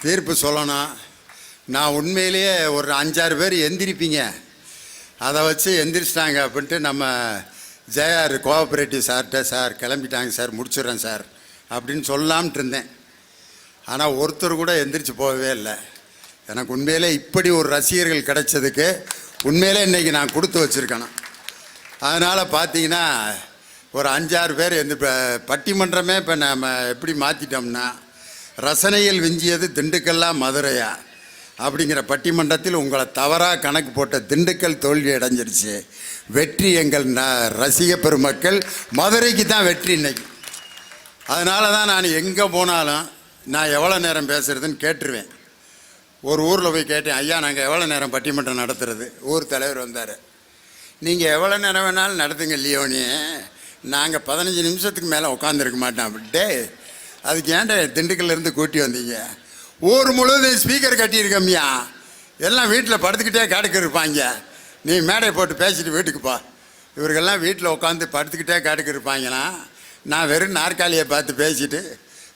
தீர்ப்பு சொல்லணும். நான் உண்மையிலேயே ஒரு 5-6 பேர் எந்திரிப்பீங்க, அதை வச்சு எந்திரிச்சிட்டாங்க அப்படின்ட்டு நம்ம ஜேஆர் கோஆப்ரேட்டிவ் சார்கிட்ட, சார் கிளம்பிட்டாங்க சார், முடிச்சிடுறேன் சார் அப்படின்னு சொல்லாம்ட்டு இருந்தேன். ஆனால் ஒருத்தர் கூட எந்திரிச்சு போகவே இல்லை. எனக்கு உண்மையிலே இப்படி ஒரு ரசிகர்கள் கிடைச்சதுக்கு உண்மையிலே இன்றைக்கி நான் கொடுத்து வச்சுருக்கணும். அதனால் பார்த்தீங்கன்னா ஒரு 5-6 பேர் பட்டிமன்றமே இப்போ நம்ம எப்படி மாற்றிட்டோம்னா, ரசனையில் விஞ்சியது திண்டுக்கல்லா மதுரையா அப்படிங்கிற பட்டிமன்றத்தில் உங்களை தவறாக கணக்கு போட்ட திண்டுக்கல் தோல்வி அடைஞ்சிருச்சு. வெற்றி எங்கள் ரசிக பெருமக்கள் மதுரைக்கு தான் வெற்றி இன்னைக்கு. அதனால தான் நான் எங்கே போனாலும் நான் எவ்வளோ நேரம் பேசுகிறதுன்னு கேட்டுருவேன். ஒரு ஊரில் போய் கேட்டேன், ஐயா நாங்கள் எவ்வளோ நேரம் பட்டிமன்றம் நடத்துறது? ஊர் தலைவர் வந்தார், நீங்கள் எவ்வளோ நேரம் வேணாலும் நடத்துங்க லியோனி, நாங்கள் 15 நிமிஷத்துக்கு மேலே உட்காந்துருக்க மாட்டோம் அப்படின்ட்டு. அதுக்கு ஏன்டா திண்டுக்கல்லேருந்து கூட்டி வந்தீங்க? ஊர் முழுவதும் ஸ்பீக்கர் கட்டியிருக்கம்யா, எல்லாம் வீட்டில் படுத்துக்கிட்டே காடுக்கு இருப்பாங்க, நீ மேடை போட்டு பேசிட்டு வீட்டுக்கு போ. இவர்களெல்லாம் வீட்டில் உட்காந்து படுத்துக்கிட்டே காடுக்கு இருப்பாங்கன்னா, நான் வெறும் நாற்காலியை பார்த்து பேசிட்டு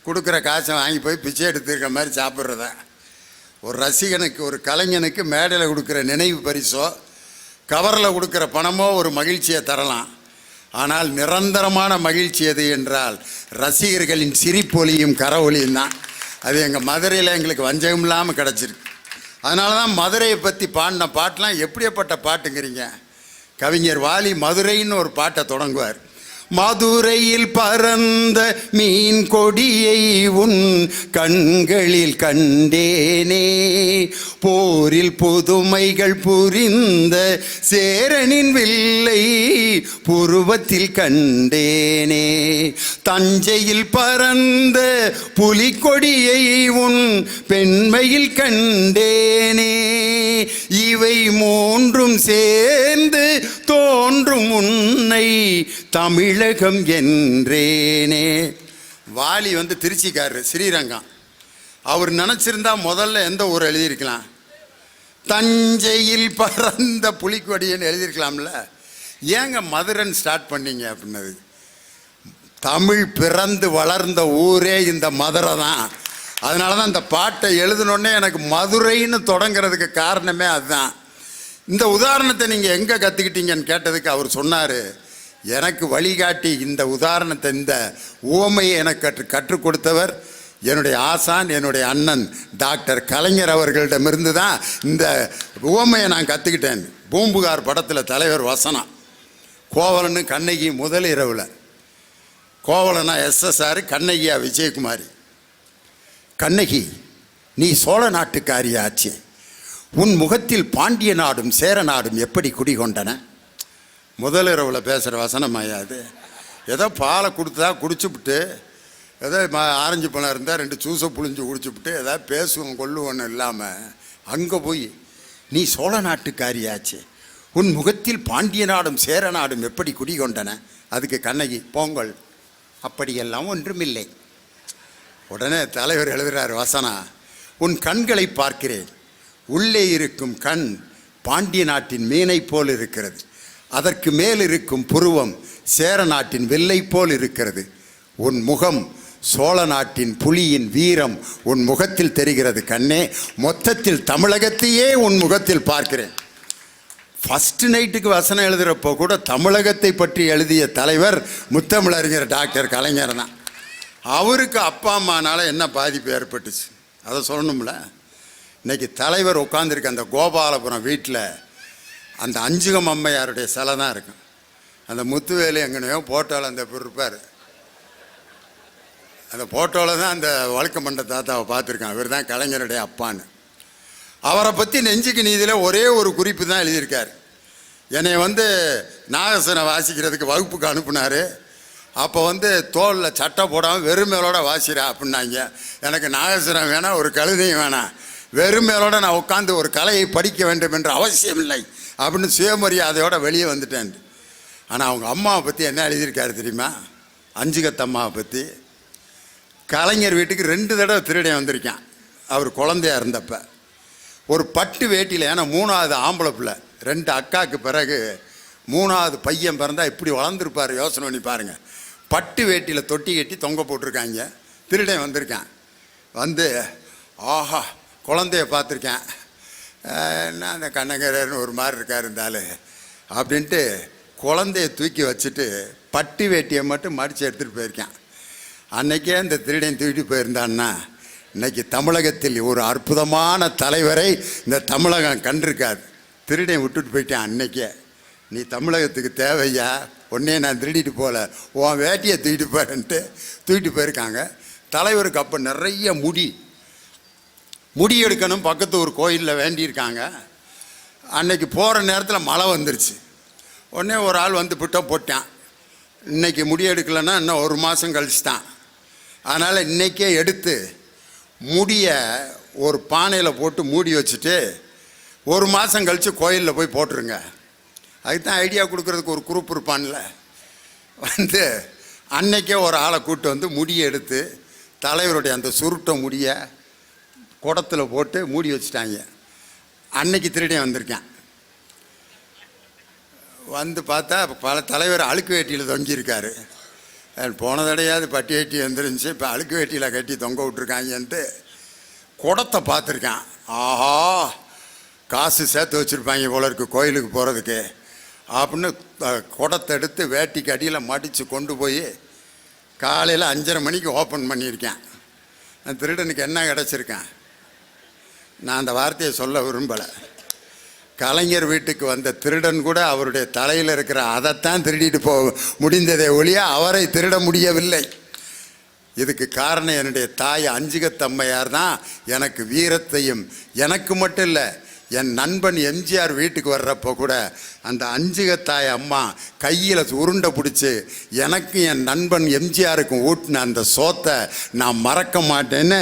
கொடுக்குற காசை வாங்கி போய் பிச்சை எடுத்துருக்க மாதிரி சாப்பிட்றத. ஒரு ரசிகனுக்கு, ஒரு கலைஞனுக்கு மேடையில் கொடுக்குற நினைவு பரிசோ கவரில் கொடுக்குற பணமோ ஒரு மகிழ்ச்சியை தரலாம். ஆனால் நிரந்தரமான மகிழ்ச்சி எது என்றால் ரசிகர்களின் சிரிப்பொலியும் கரவொலியும் தான். அது எங்கள் மதுரையில் எங்களுக்கு வஞ்சகம் இல்லாமல் கிடச்சிருக்கு. அதனால தான் மதுரையை பற்றி பாடின பாட்டெலாம் எப்படிப்பட்ட பாட்டுங்கிறீங்க? கவிஞர் வாலி மதுரைன்னு ஒரு பாட்டை தொடங்குவார். மதுரையில் பறந்த மீன் கொடியை உன் கண்களில் கண்டேனே, போரில் புதுமைகள் புரிந்த சேரனின் வில்லை புருவத்தில் கண்டேனே, தஞ்சையில் பறந்த புலிக்கொடியை உன் பெண்மையில் கண்டேனே, இவை மூன்றும் சேர்ந்து தோன்றும் உன்னை தமிழகம் என்றேனே. வாலி திருச்சிக்காரர், ஸ்ரீரங்கம். அவர் நினச்சிருந்தா முதல்ல எந்த ஊர் எழுதியிருக்கலாம்? தஞ்சையில் பறந்த புலிக்கொடின்னு எழுதியிருக்கலாம்ல. ஏங்க மதுரைன்னு ஸ்டார்ட் பண்ணீங்க அப்படின்னது? தமிழ் பிறந்து வளர்ந்த ஊரே இந்த மதுரை தான். அதனால தான் இந்த பாட்டை எழுதினோடனே எனக்கு மதுரைன்னு தொடங்கிறதுக்கு காரணமே அதுதான். இந்த உதாரணத்தை நீங்கள் எங்கே கற்றுக்கிட்டீங்கன்னு கேட்டதுக்கு அவர் சொன்னார், எனக்கு வழிகாட்டி இந்த உதாரணத்தை, இந்த உவமையை எனக்கு கற்றுக் கொடுத்தவர் என்னுடைய ஆசான், என்னுடைய அண்ணன் டாக்டர் கலைஞர் அவர்களிடமிருந்து தான் இந்த உவமையை நான் கற்றுக்கிட்டேன். பூம்புகார் படத்தில் தலைவர் வசனம், கோவலன்னு கண்ணகி முதல் இரவில், கோவலனா SSR, கண்ணகியா விஜயகுமாரி. கண்ணகி, நீ சோழ நாட்டுக்காரியாச்சு, உன் முகத்தில் பாண்டிய நாடும் சேர நாடும் எப்படி குடிகொண்டன? முதல் இரவில் பேசுகிற வசனம் ஆயாது. ஏதோ பாலை கொடுத்தா குடிச்சுவிட்டு, ஏதோ ஆரஞ்சு பழம் இருந்தால் 2 ஜூஸை புழிஞ்சு குடிச்சுவிட்டு ஏதாவது பேசுவோம் கொள்ளுவோன்னு இல்லாமல் அங்கே போய் நீ சோழ நாட்டுக்காரியாச்சு, உன் முகத்தில் பாண்டிய நாடும் சேர நாடும் எப்படி குடிகொண்டன? அதுக்கு கண்ணகி, பொங்கல், அப்படியெல்லாம் ஒன்றுமில்லை. உடனே தலைவர் எழுதுகிறார் வசனம், உன் கண்களை பார்க்கிறேன், உள்ளே இருக்கும் கண் பாண்டிய நாட்டின் மீனை போல் இருக்கிறது, அதற்கு மேல் இருக்கும் புருவம் சேர நாட்டின் வெள்ளை போல் இருக்கிறது, உன் முகம் சோழ நாட்டின் புலியின் வீரம் உன் முகத்தில் தெரிகிறது கண்ணே, மொத்தத்தில் தமிழகத்தையே உன் முகத்தில் பார்க்கிறேன். ஃபஸ்ட்டு நைட்டுக்கு வசனம் எழுதுகிறப்போ கூட தமிழகத்தை பற்றி எழுதிய தலைவர் முத்தமிழறிஞர் டாக்டர் கலைஞர் தான். அவருக்கு அப்பா அம்மானால என்ன பாதிப்பு ஏற்பட்டுச்சு அதை சொல்லணும்ல. இன்றைக்கி தலைவர் உட்காந்துருக்க அந்த கோபாலபுரம் வீட்டில் அந்த அஞ்சுகம் அம்மையாருடைய சிலை தான் இருக்கும். அந்த முத்துவேலு எங்கனையோ போட்டோவில் அந்த இருப்பார், அந்த போட்டோவில் தான் அந்த வழுக்க மண்ட தாத்தாவை பார்த்துருக்கான். இவர் தான் கலைஞருடைய அப்பான்னு. அவரை பற்றி நெஞ்சுக்கு நீதியில் ஒரே ஒரு குறிப்பு தான் எழுதியிருக்கார். என்னை நாகசனை வாசிக்கிறதுக்கு வகுப்புக்கு அனுப்புனார். அப்போ தோலில் சட்டை போடாமல் வெறும் மேலோட வாசிறா அப்படின்னாங்க. எனக்கு நாகசனம் வேணாம், ஒரு கழுதையும் வேணாம், வெறும் மேலோட நான் உட்காந்து ஒரு கலையை படிக்க வேண்டும் என்ற அவசியம் இல்லை அப்படின்னு சுயமரியாதையோட வெளியே வந்துட்டேன். ஆனால் அவங்க அம்மாவை பற்றி என்ன எழுதியிருக்காரு தெரியுமா? அஞ்சுகத்தம்மாவை பற்றி. கலைஞர் வீட்டுக்கு 2 தடவை திருடன் வந்திருக்கான் அவர் குழந்தையா இருந்தப்ப. ஒரு பட்டு வேட்டியில், ஏன்னா 3வது ஆம்பளை பிள்ளை, 2 அக்காவுக்கு பிறகு 3வது பையன் பிறந்தால் இப்படி வளர்ந்துருப்பார், யோசனை பண்ணி பாருங்கள். பட்டு வேட்டியில் தொட்டி கட்டி தொங்க போட்டிருக்காங்க. திருடன் வந்திருக்கான். ஆஹா குழந்தைய பார்த்துருக்கேன், என்ன அந்த கண்ணகரன்னு ஒரு மாதிரி இருக்கார் இருந்தாலும் அப்படின்ட்டு குழந்தைய தூக்கி வச்சுட்டு பட்டி வேட்டியை மட்டும் மடித்து எடுத்துகிட்டு போயிருக்கேன். அன்னைக்கே இந்த திருடன் தூக்கிட்டு போயிருந்தான்னா இன்னைக்கு தமிழகத்தில் ஒரு அற்புதமான தலைவரை இந்த தமிழகம் கண்டிருக்காது. திருடன் விட்டுட்டு போயிட்டேன் அன்னைக்கே. நீ தமிழகத்துக்கு தேவையா, உடனே நான் திருடிட்டு போகல, உன் வேட்டியை தூக்கிட்டு போறேன்ட்டு தூக்கிட்டு போயிருக்காங்க. தலைவருக்கு அப்போ நிறைய முடி எடுக்கணும், பக்கத்து ஒரு கோயிலில் வேண்டியிருக்காங்க. அன்னைக்கு போகிற நேரத்தில் மழை வந்துருச்சு. உடனே ஒரு ஆள் வந்து போட்டான், இன்னைக்கு முடி எடுக்கலைன்னா இன்னும் ஒரு மாதம் கழிச்சு தான், அதனால் இன்றைக்கே எடுத்து முடியை ஒரு பானையில் போட்டு மூடி வச்சுட்டு ஒரு மாதம் கழித்து கோயிலில் போய் போட்டுருங்க. அதுக்கு தான் ஐடியா கொடுக்குறதுக்கு ஒரு குரூப் இருப்பான்ல, வந்து அன்னைக்கே ஒரு ஆளை கூப்பிட்டு வந்து முடியை எடுத்து தலைவருடைய அந்த சுருட்ட முடியை குடத்தில் போட்டு மூடி வச்சுட்டாங்க. அன்னைக்கு திருடியே வந்திருக்கேன். வந்து பார்த்தா பல தலைவர் அழுக்கு வேட்டியில் தொங்கியிருக்காரு. போன தடையாவது பட்டி வேட்டி வந்துருந்துச்சு, இப்போ அழுக்கு வேட்டியில் கட்டி தொங்க விட்ருக்காங்கன்ட்டு குடத்தை பார்த்துருக்கேன். ஆஹா காசு சேர்த்து வச்சுருப்பாங்க போல இருக்குது கோயிலுக்கு போகிறதுக்கு அப்படின்னு குடத்தை எடுத்து வேட்டிக்கு அடியில் மடித்து கொண்டு போய் காலையில் 5:30 மணிக்கு ஓப்பன் பண்ணியிருக்கேன். நான் திருடனுக்கு என்ன கிடச்சிருக்கேன், நான் அந்த வார்த்தையை சொல்ல விரும்பலை. கலைஞர் வீட்டுக்கு வந்த திருடன் கூட அவருடைய தலையில் இருக்கிற அதைத்தான் திருடிட்டு போக முடிந்ததே ஒழிய அவரை திருட முடியவில்லை. இதுக்கு காரணம் என்னுடைய தாய் அஞ்சுகத்தம்மையார் தான் எனக்கு வீரத்தையும், எனக்கு மட்டும் இல்லை, என் நண்பன் எம்ஜிஆர் வீட்டுக்கு வர்றப்போ கூட அந்த அஞ்சுகத்தாய் அம்மா கையில் உருண்டை பிடிச்சி எனக்கும் என் நண்பன் எம்ஜிஆருக்கும் ஊட்டின அந்த சோத்தை நான் மறக்க மாட்டேன்னு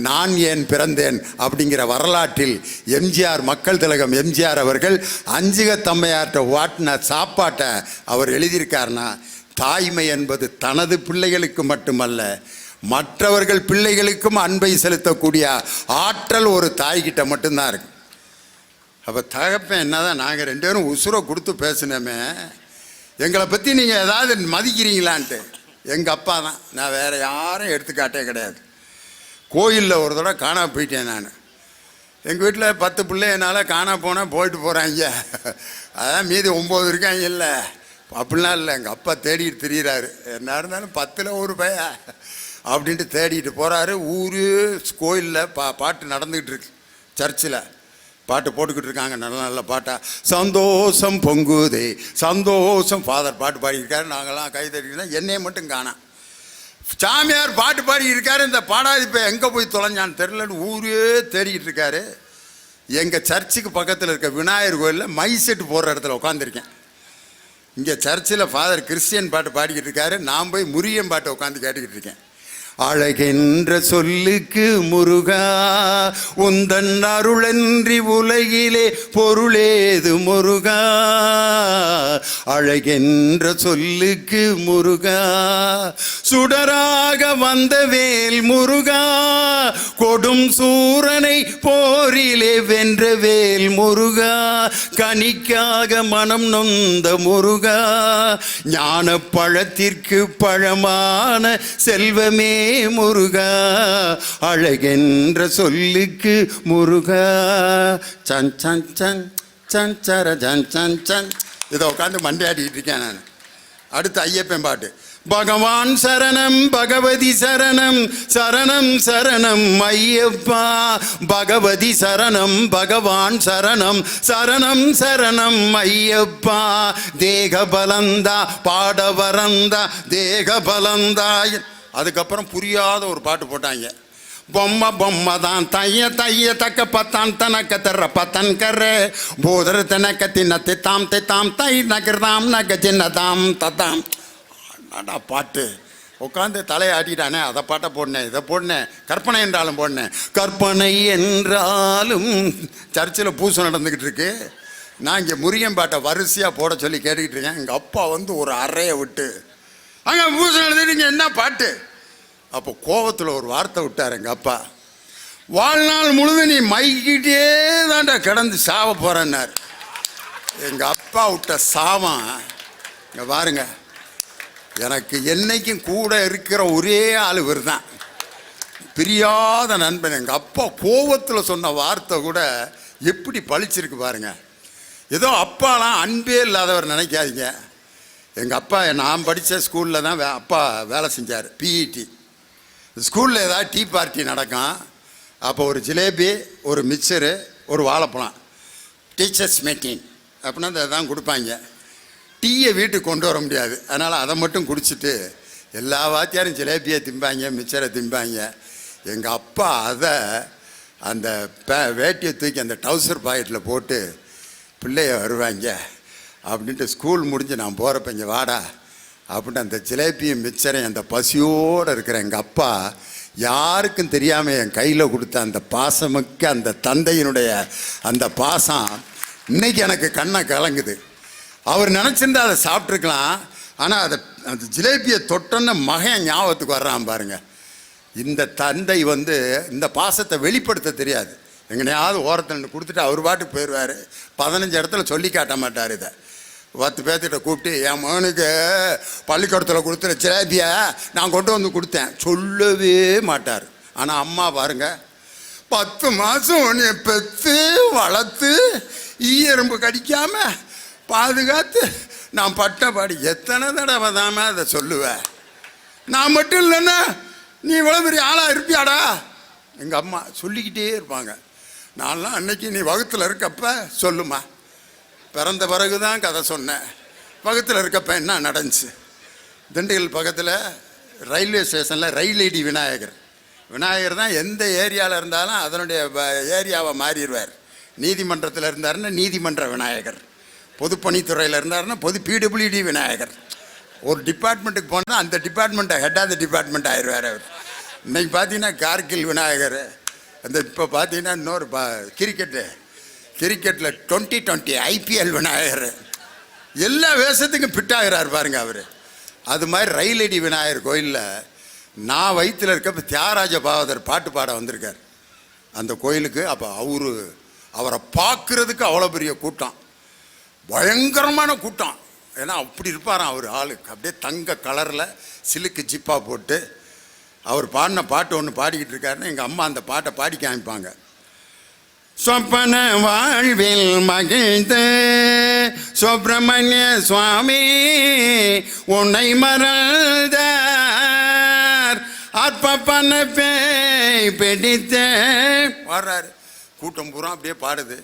நான் ஏன் பிறந்தேன் அப்படிங்கிற வரலாற்றில் எம்ஜிஆர் மக்கள் திலகம் எம்ஜிஆர் அவர்கள் அஞ்சுகத்தம்மையார்கிட்ட வாட்டின சாப்பாட்டை அவர் எழுதியிருக்காருன்னா, தாய்மை என்பது தனது பிள்ளைகளுக்கு மட்டுமல்ல மற்றவர்கள் பிள்ளைகளுக்கும் அன்பை செலுத்தக்கூடிய ஆற்றல் ஒரு தாய்கிட்ட மட்டும்தான் இருக்கு. அப்போ தகப்பன் என்னதான் நாங்கள் 2 பேரும் உசுரை கொடுத்து பேசினோமே, எங்களை பற்றி நீங்கள் ஏதாவது மதிக்கிறீங்களான்ட்டு எங்கள் அப்பா தான். நான் வேறு யாரும் எடுத்துக்காட்டே கிடையாது. கோயிலில் ஒரு தடவை காணா போயிட்டேன் நான். எங்கள் வீட்டில் 10 பிள்ளை என்னால் காணா போனால் போயிட்டு போகிறாங்க, அதான் மீதி 9 இருக்காங்க. இல்லை அப்படிலாம் இல்லை, எங்கள் அப்பா தேடிட்டு திரியிறாரு. என்ன இருந்தாலும் 10ல் ஒரு பைய அப்படின்ட்டு தேடிட்டு போகிறாரு. ஊர் கோயிலில் பாட்டு நடந்துக்கிட்டு இருக்கு, சர்ச்சில் பாட்டு போட்டுக்கிட்டு இருக்காங்க, நல்ல நல்ல பாட்டா. சந்தோஷம் பொங்குதே சந்தோஷம், ஃபாதர் பாட்டு பாடியிருக்காரு, நாங்கள்லாம் கை தட்டிக்கிட்டோம். என்னையை மட்டும் காணோம். சாமியார் பாட்டு பாடியிருக்காரு, இந்த பாடாதி இப்போ எங்கே போய் தொலைஞ்சான்னு தெரிலன்னு ஊரே தேடிக்கிட்டு இருக்காரு. எங்கள் சர்ச்சுக்கு பக்கத்தில் இருக்க விநாயகர் கோயிலில் மை செட்டு போடுற இடத்துல உட்காந்துருக்கேன். இங்கே சர்ச்சில் ஃபாதர் கிறிஸ்டியன் பாட்டு பாடிக்கிட்டு இருக்காரு, நான் போய் முருகன் பாட்டை உட்காந்து கேட்டுக்கிட்டு இருக்கேன். அழகென்ற சொல்லுக்கு முருகா உந்தன் அருளன்றி உலகிலே பொருளேது முருகா, அழகென்ற சொல்லுக்கு முருகா சுடராக வந்த வேல் முருகா, கொடும் சூரனை போரிலே வென்ற வேல் முருகா, கனிக்காக மனம் நொந்த முருகா, ஞான பழத்திற்கு பழமான செல்வமே முருகா, அழகென்ற சொல்லுக்கு முருகா. சன் சன் சன் சன் சர சன் சன் சன் இதை உட்காந்து மண்டையாடிக்கிட்டு இருக்கேன் நான். அடுத்து ஐயப்பன் பாட்டு. பகவான் சரணம் பகவதி சரணம் சரணம் சரணம் ஐயப்பா, பகவதி சரணம் பகவான் சரணம் சரணம் சரணம் ஐயப்பா, தேக பலந்தா பாட வரந்தா தேக பலந்தா. அதுக்கப்புறம் புரியாத ஒரு பாட்டு போட்டாங்க. பொம்மை தான் தைய தைய தக்க பத்தான் தனக்க தர்ற பத்தன் கர்ற போதர் தனக்க தின்னத்தை தாம் தாம் தை நகர்தாம் நக சின்னதாம் தத்தாம். பாட்டு உட்காந்து தலையாட்டிட்டானே, அதை பாட்டை போடனேன், இதை போடனேன், கற்பனை என்றாலும் போடனேன். கற்பனை என்றாலும் சர்ச்சில் பூசை நடந்துக்கிட்டு இருக்கு. நான் இங்கே முருகன் பாட்டை வரிசையாக போட சொல்லி கேட்டுக்கிட்டு இருக்கேன். எங்கள் அப்பா வந்து ஒரு அறையை விட்டு அங்கே பூசை நடந்துட்டு என்ன பாட்டு. அப்போ கோபத்தில் ஒரு வார்த்தை விட்டார் எங்கள் அப்பா, வாழ்நாள் முழுது நீ மைக்கிட்டே தாண்டா கிடந்து சாவ போகிறேன்னார். எங்கள் அப்பா விட்ட சாவம் இங்கே பாருங்க, எனக்கு என்னைக்கும் கூட இருக்கிற ஒரே ஆள் இவர் தான். பிரியாத நண்பன். எங்கள் அப்பா கோவத்தில் சொன்ன வார்த்தை கூட எப்படி பழிச்சிருக்கு பாருங்க. ஏதோ அப்பாலாம் அன்பே இல்லாதவர் நினைக்காதீங்க. எங்கள் அப்பா நான் படித்த ஸ்கூலில் தான் அப்பா வேலை செஞ்சார், பிஇடி. ஸ்கூலில் ஏதாவது டீ பார்ட்டி நடக்கும், அப்போ ஒரு ஜிலேபி, ஒரு மிக்சரு, ஒரு வாழைப்பழம், டீச்சர்ஸ் மீட்டிங் அப்படின்னா அதை தான் கொடுப்பாங்க. டீயை வீட்டுக்கு கொண்டு வர முடியாது, அதனால் அதை மட்டும் குடிச்சிட்டு எல்லா வாத்தியாரும் ஜிலேபியை திம்பாங்க, மிக்சரை திம்பாங்க. எங்கள் அப்பா அதை அந்த வேட்டியை தூக்கி அந்த டவுசர் பாக்கெட்டில் போட்டு பிள்ளைய வருவாங்க அப்படின்ட்டு ஸ்கூல் முடிஞ்சு நான் போகிறப்ப இங்கே வாடா அப்படின்ட்டு அந்த ஜிலேபியும் மிக்சரையும் அந்த பசியோடு இருக்கிற எங்கள் அப்பா யாருக்கும் தெரியாமல் என் கையில் கொடுத்த அந்த பாசமிக்க அந்த தந்தையினுடைய அந்த பாசம் இன்னைக்கு எனக்கு கண்ணை கலங்குது. அவர் நினச்சிருந்தா அதை சாப்பிட்ருக்கலாம், ஆனால் அதை அந்த ஜிலேபியை தொட்டோன்னு மகன் ஞாபகத்துக்கு வர்றான் பாருங்க. இந்த தந்தை இந்த பாசத்தை வெளிப்படுத்த தெரியாது. எங்கனையாவது ஓரத்தில் கொடுத்துட்டு அவர் பாட்டுக்கு போயிடுவார். 15 இடத்துல சொல்லி காட்ட மாட்டார். இதை 10 பேர்த்திட்ட கூப்பிட்டு என் மகனுக்கு பள்ளிக்கூடத்தில் கொடுத்துற ஜிலேபியை நான் கொண்டு வந்து கொடுத்தேன் சொல்லவே மாட்டார். ஆனால் அம்மா பாருங்க, 10 மாதம் உன்னை பெற்று வளர்த்து ஈயரும்பு கடிக்காமல் பாதுகாத்து நான் பட்ட பாடி எத்தனை தடவை தாம அதை சொல்லுவேன். நான் மட்டும் இல்லைன்னா நீ இவ்வளோ பெரிய ஆளாக இருப்பியாடா. எங்கள் அம்மா சொல்லிக்கிட்டே இருப்பாங்க. நான்லாம் அன்னைக்கு நீ வகுத்தில் இருக்கப்ப சொல்லுமா, பிறந்த பிறகு தான் கதை சொன்னேன். வகுத்தில் இருக்கப்ப என்ன நடந்துச்சு. திண்டுக்கல் பக்கத்தில் ரயில்வே ஸ்டேஷனில் ரயில் ஐடி விநாயகர் தான் எந்த ஏரியாவில் இருந்தாலும் அதனுடைய ஏரியாவை மாறிடுவார். நீதிமன்றத்தில் இருந்தாருன்னா நீதிமன்ற விநாயகர், பொதுப்பணித்துறையில் இருந்தாருன்னா பொது பிடபிள்யூடி விநாயகர். ஒரு டிபார்ட்மெண்ட்டுக்கு போனால் அந்த டிபார்ட்மெண்ட்டை ஹெட் ஆஃப் த டிபார்ட்மெண்ட் ஆயிடுவார் அவர். இன்றைக்கி பார்த்தீங்கன்னா கார்கில் விநாயகர், அந்த இப்போ பார்த்தீங்கன்னா இன்னொரு கிரிக்கெட்டில் 2020 IPL விநாயகர். எல்லா வேஷத்துக்கும் ஃபிட்டாகிறார் பாருங்க அவர். அது மாதிரி ரயில் அடி விநாயகர் கோயிலில் நான் வயிற்றில் இருக்க தியாகராஜ பாகவதர் பாட்டு பாட வந்திருக்கார் அந்த கோயிலுக்கு. அப்போ அவரை பார்க்குறதுக்கு அவ்வளோ பெரிய கூட்டம், பயங்கரமான கூட்டம். ஏன்னா அப்படி இருப்பாராம் அவர். ஆளுக்கு அப்படியே தங்க கலரில் சிலுக்கு ஜிப்பா போட்டு அவர் பாடின பாட்டு ஒன்று பாடிக்கிட்டு இருக்காருன்னு எங்கள் அம்மா அந்த பாட்டை பாடி காமிப்பாங்க. சொப்பன வாழ்வில் மகிழ்ந்து சுப்பிரமணிய சுவாமி உன்னை மறந்தார் அற்பப்பன பேய் பிடித்தே பாடுறாரு. கூட்டம் பூரா அப்படியே பாடுது.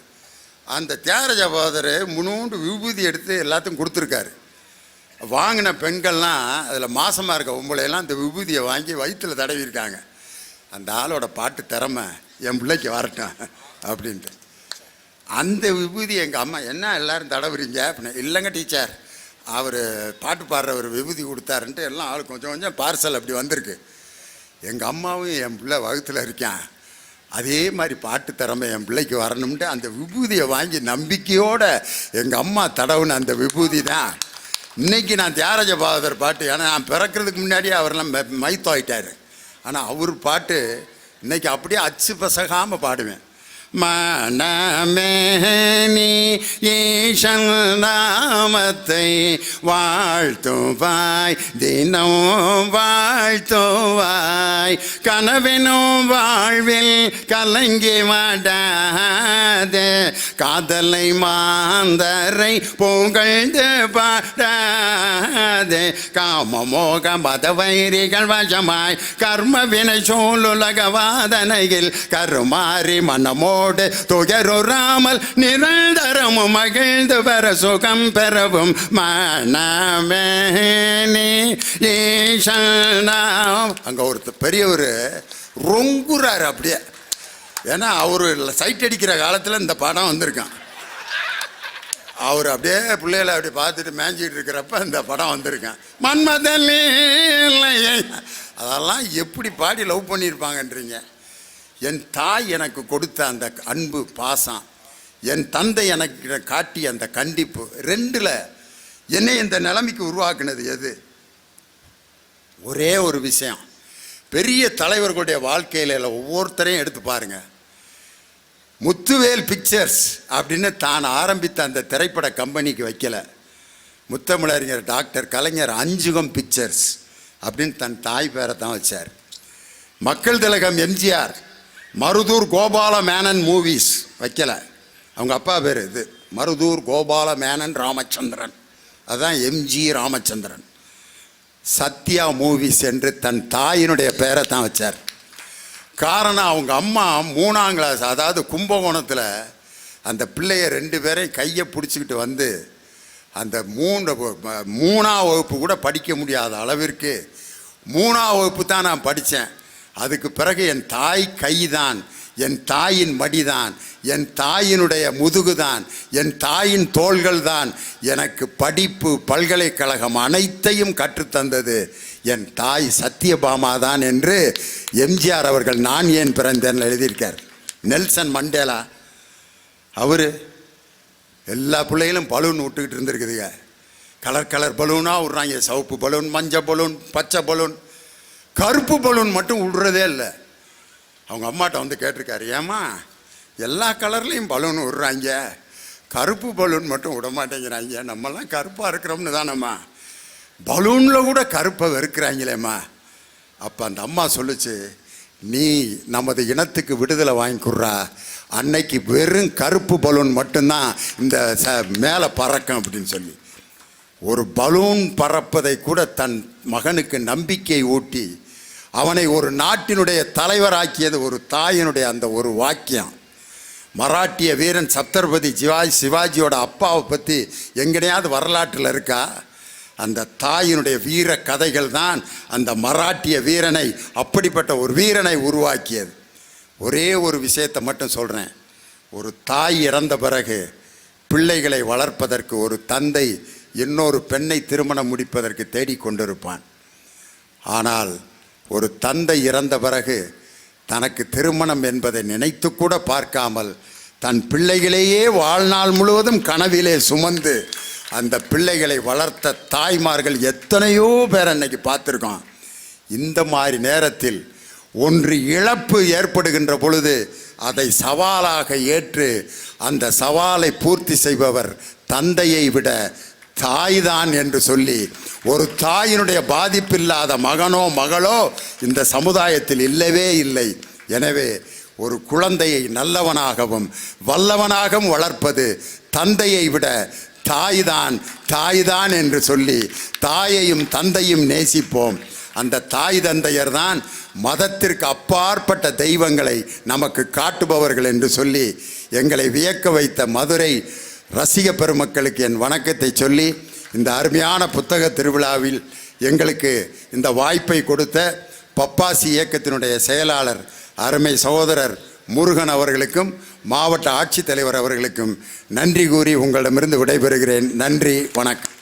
அந்த தியாகராஜ பாகவதர் முன்னூண்டு விபூதி எடுத்து எல்லாத்தையும் கொடுத்துருக்காரு. வாங்கின பெண்கள்லாம் அதில் மாசமாக இருக்க பொம்பளையெல்லாம் அந்த விபூதியை வாங்கி வயிற்றில் தடவிருக்காங்க. அந்த ஆளோட பாட்டு திறமை என் பிள்ளைக்கு வரட்டும் அப்படின்ட்டு. அந்த விபூதி எங்கள் அம்மா என்ன எல்லோரும் தடவுறீங்க அப்படின்னா, இல்லைங்க டீச்சர் அவர் பாட்டு பாடுறவர் விபூதி கொடுத்தாருன்ட்டு எல்லாம் ஆள் கொஞ்சம் கொஞ்சம் பார்சல் அப்படி வந்திருக்கு. எங்கள் அம்மாவும் என் பிள்ளை வகுத்தில் இருக்கான், அதே மாதிரி பாட்டு திறமை என் பிள்ளைக்கு வரணும்ட்டு அந்த விபூதியை வாங்கி நம்பிக்கையோடு எங்கள் அம்மா தடவுன அந்த விபூதி தான் இன்றைக்கி நான் தியாகராஜ பாகவதர் பாட்டு. ஏன்னா நான் பிறக்கிறதுக்கு முன்னாடியே அவரெல்லாம் மைத்தாயிட்டார். ஆனால் அவர் பாட்டு இன்றைக்கி அப்படியே அச்சு பசகாமல் பாடுவேன். மனமேனி ஈசன் நாமத்தை வாழ்த்துவாய், தினம் வாழ்த்துவாய், கனவெனும் வாழ்வில் கலங்கி வாடாதே, காதலை மாந்தரை புகழ்ந்து பாடாதே, காமமோக மதவைரிகள் வசமாய் கர்ம வினை சூழுலக வாதனையில் கருமாறி மனமோ துயருறாமல் நிரந்தரமும் மகிழ்ந்து பெற சுகம் பெறவும் மனமேனி ஈசனா. அங்க ஒருத்தர் பெரியவர் ரொங்குறாரு அப்படியே. ஏன்னா அவரு சைட் அடிக்கிற காலத்தில் இந்த படம் வந்திருக்கான். அவர் அப்படியே பிள்ளைகளை அப்படி பார்த்துட்டு மேய்ஞ்சிட்டு இருக்கிறப்ப இந்த படம் வந்திருக்கேன். மன்மதன் அதெல்லாம் எப்படி பாடி லவ் பண்ணியிருப்பாங்கன்றீங்க. என் தாய் எனக்கு கொடுத்த அந்த அன்பு பாசம், என் தந்தை எனக்கு காட்டிய அந்த கண்டிப்பு, ரெண்டில் என்னை இந்த நிலைமைக்கு உருவாக்குனது எது? ஒரே ஒரு விஷயம். பெரிய தலைவர்களுடைய வாழ்க்கையில் ஒவ்வொருத்தரையும் எடுத்து பாருங்க. முத்துவேல் பிக்சர்ஸ் அப்படின்னு தான் ஆரம்பித்த அந்த திரைப்பட கம்பெனிக்கு வைக்கல. முத்தமிழறிஞர் டாக்டர் கலைஞர் அஞ்சுகம் பிக்சர்ஸ் அப்படின்னு தன் தாய் பேரை தான் வச்சார். மக்கள் திலகம் எம்ஜிஆர் மருதூர் கோபால மேனன் மூவிஸ் வைக்கல, அவங்க அப்பா பேர் இது மருதூர் கோபால மேனன் ராமச்சந்திரன், அதுதான் எம்ஜி ராமச்சந்திரன். சத்யா மூவிஸ் என்று தன் தாயினுடைய பெயரை தான் வச்சார். காரணம், அவங்க அம்மா 3ஆம் கிளாஸ், அதாவது கும்பகோணத்தில் அந்த பிள்ளைய 2 பேரையும் கையை பிடிச்சிக்கிட்டு வந்து அந்த 3ஆம் வகுப்பு கூட படிக்க முடியாத அளவிற்கு 3ஆம் வகுப்பு தான் நான் படித்தேன். அதுக்கு பிறகு என் தாய் கைதான், என் தாயின் மடிதான், என் தாயினுடைய முதுகுதான், என் தாயின் தோள்கள் தான் எனக்கு படிப்பு, பல்கலைக்கழகம் அனைத்தையும் கற்றுத்தந்தது என் தாய் சத்யபாமா தான் என்று எம்ஜிஆர் அவர்கள் நான் ஏன் பிறந்தேன் எழுதியிருக்கார். நெல்சன் மண்டேலா அவர் எல்லா பிள்ளைகளும் பலூன் விட்டுக்கிட்டு இருந்திருக்குதுங்க. கலர் கலர் பலூனாக விட்றாங்க, சிவப்பு பலூன், மஞ்சள் பலூன், பச்சை பலூன், கருப்பு பலூன் மட்டும் விடுறதே இல்லை. அவங்க அம்மாட்ட வந்து கேட்டிருக்காரு, ஏம்மா எல்லா கலர்லேயும் பலூன் விடுறாங்க, கருப்பு பலூன் மட்டும் விட மாட்டேங்கிறாங்க, நம்மலாம் கருப்பாக இருக்கிறோம்னு தானம்மா, பலூனில் கூட கருப்பை வெறுக்கிறாங்களேம்மா. அப்போ அந்த அம்மா சொல்லுச்சு, நீ நமது இனத்துக்கு விடுதலை வாங்கி கொடுறா, அன்னைக்கு வெறும் கருப்பு பலூன் மட்டும்தான் இந்த மேலே பறக்கும் அப்படின்னு சொல்லி ஒரு பலூன் பறப்பதை கூட தன் மகனுக்கு நம்பிக்கை ஊட்டி அவனை ஒரு நாட்டினுடைய தலைவராக்கியது ஒரு தாயினுடைய அந்த ஒரு வாக்கியம். மராட்டிய வீரன் சத்ரபதி சிவாஜியோட அப்பாவை பற்றி எங்கனையாவது வரலாற்றில் இருக்கா? அந்த தாயினுடைய வீர கதைகள் தான் அந்த மராட்டிய வீரனை, அப்படிப்பட்ட ஒரு வீரனை உருவாக்கியது. ஒரே ஒரு விஷயத்தை மட்டும் சொல்கிறேன், ஒரு தாய் இறந்த பிறகு பிள்ளைகளை வளர்ப்பதற்கு ஒரு தந்தை இன்னொரு பெண்ணை திருமணம் முடிப்பதற்கு தேடிக்கொண்டிருப்பான். ஆனால் ஒரு தந்தை இறந்த பிறகு தனக்கு திருமணம் என்பதை நினைத்து கூட பார்க்காமல் தன் பிள்ளைகளையே வாழ்நாள் முழுவதும் கனவிலே சுமந்து அந்த பிள்ளைகளை வளர்த்த தாய்மார்கள் எத்தனையோ பேர் அன்னைக்கு பார்த்துருக்கோம். இந்த மாதிரி நேரத்தில் ஒன்று இழப்பு ஏற்படுகின்ற பொழுது அதை சவாலாக ஏற்று அந்த சவாலை பூர்த்தி செய்பவர் தந்தையை விட தாய்தான் என்று சொல்லி, ஒரு தாயினுடைய பாதிப்பில்லாத மகனோ மகளோ இந்த சமுதாயத்தில் இல்லவே இல்லை. எனவே ஒரு குழந்தையை நல்லவனாகவும் வல்லவனாகவும் வளர்ப்பது தந்தையை விட தாய்தான் என்று சொல்லி தாயையும் தந்தையும் நேசிப்போம். அந்த தாய் தந்தையர் தான் மதத்திற்கு அப்பாற்பட்ட தெய்வங்களை நமக்கு காட்டுபவர்கள் என்று சொல்லி எங்களை வியக்க வைத்த மதுரை ரசிக பெருமக்களுக்கு என் வணக்கத்தை சொல்லி, இந்த அருமையான புத்தக திருவிழாவில் எங்களுக்கு இந்த வாய்ப்பை கொடுத்த பப்பாசி இயக்கத்தினுடைய செயலாளர் அருமை சகோதரர் முருகன் அவர்களுக்கும் மாவட்ட ஆட்சித்தலைவர் அவர்களுக்கும் நன்றி கூறி உங்களிடமிருந்து விடைபெறுகிறேன். நன்றி, வணக்கம்.